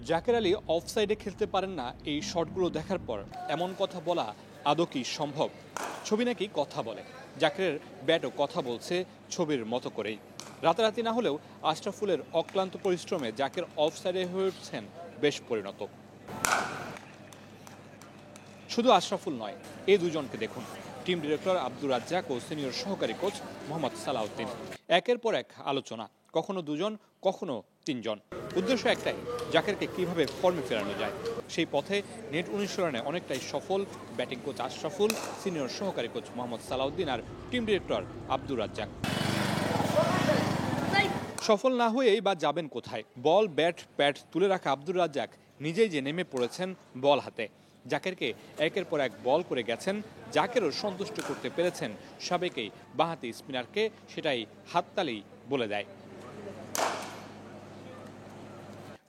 জাকের আলী অফসাইডে খেলতে পারেন না, এই শটগুলো দেখার পর এমন কথা বলা আদৌ কি সম্ভব? ছবি নাকি কথা বলে, জাকেরের ব্যাটও কথা বলছে ছবির মতো করেই। রাতারাতি না হলেও আশরাফুলের অক্লান্ত পরিশ্রমে জাকের অফসাইডে হয়ে উঠছেন বেশ পরিণত। শুধু আশরাফুল নয়, এই দুজনকে দেখুন, টিম ডিরেক্টর আব্দুর রাজ্জাক ও সিনিয়র সহকারী কোচ মোহাম্মদ সালাউদ্দিন। একের পর এক আলোচনা, কখনো দুজন, কখনো তিনজন। উদ্দেশ্য একটাই, জাকেরকে কিভাবে ফর্মে ফেরানো যায়। সেই পথে নেট অনুশীলনে অনেকটাই সফল ব্যাটিং কোচ আশরাফুল, সিনিয়র সহকারী কোচ মোহাম্মদ সালাউদ্দিন আর টিম ডিরেক্টর আব্দুর রাজ্জাক। সফল না হয়েই বা যাবেন কোথায়? বল, ব্যাট, প্যাড তুলে রাখা আব্দুর রাজ্জাক নিজেই যে নেমে পড়েছেন বল হাতে। জাকেরকে একের পর এক বল করে গেছেন, জাকেরও সন্তুষ্ট করতে পেরেছেন সাবেকেই বাঁহাতি স্পিনারকে, সেটাই হাততালি বলে দেয়।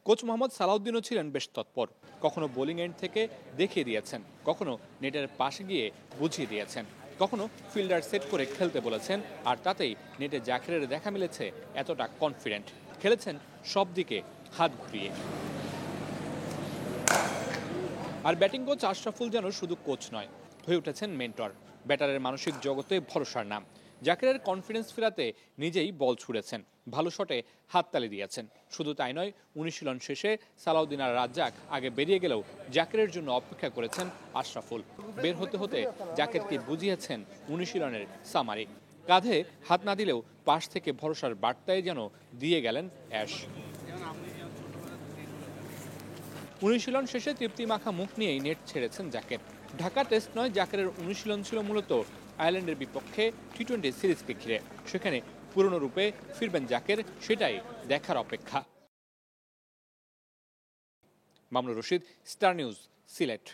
কোচ মোহাম্মদ সালাউদ্দিনও ছিলেন বেশ তৎপর, কখনো বোলিং এন্ড থেকে দেখিয়ে দিয়েছেন, কখনো নেটের পাশে গিয়ে বুঝিয়ে দিয়েছেন, কখনো ফিল্ডার সেট করে খেলতে বলেছেন, আর তাতেই নেটে জাকেরের দেখা মিলেছে এতটা কনফিডেন্ট। খেলেছেন সব দিকে হাত ঘুরিয়ে। আর ব্যাটিং কোচ আশরাফুল যেন শুধু কোচ নয়, হয়ে উঠেছেন মেন্টর, ব্যাটারের মানসিক জগতে ভরসার নাম। জাকেরের কনফিডেন্স ফেরাতে নিজেই বল ছুড়েছেন, ভালো শটে হাততালি দিয়েছেন। শুধু তাই নয়, অনুশীলন শেষে সালাউদ্দিন আর রাজ্জাক আগে বেরিয়ে গেলেও জাকেরের জন্য অপেক্ষা করেছেন আশরাফুল। বের হতে হতে জাকেরকে বুঝিয়েছেন অনুশীলনের সামারি। কাঁধে হাত না দিলেও পাশ থেকে ভরসার বার্তায় যেন দিয়ে গেলেন অ্যাশ। অনুশীলন শেষে তৃপ্তি মাখা মুখ নিয়েই নেট ছেড়েছেন জাকের। ঢাকা টেস্ট নয়, জাকেরের অনুশীলন ছিল মূলত আয়ারল্যান্ডের বিপক্ষে টি-20 সিরিজকে ঘিরে। সেখানে পুরনো রূপে ফিরবেন জাকের, সেটাই দেখার অপেক্ষা। Mamunur Rashid, star news, Sylhet.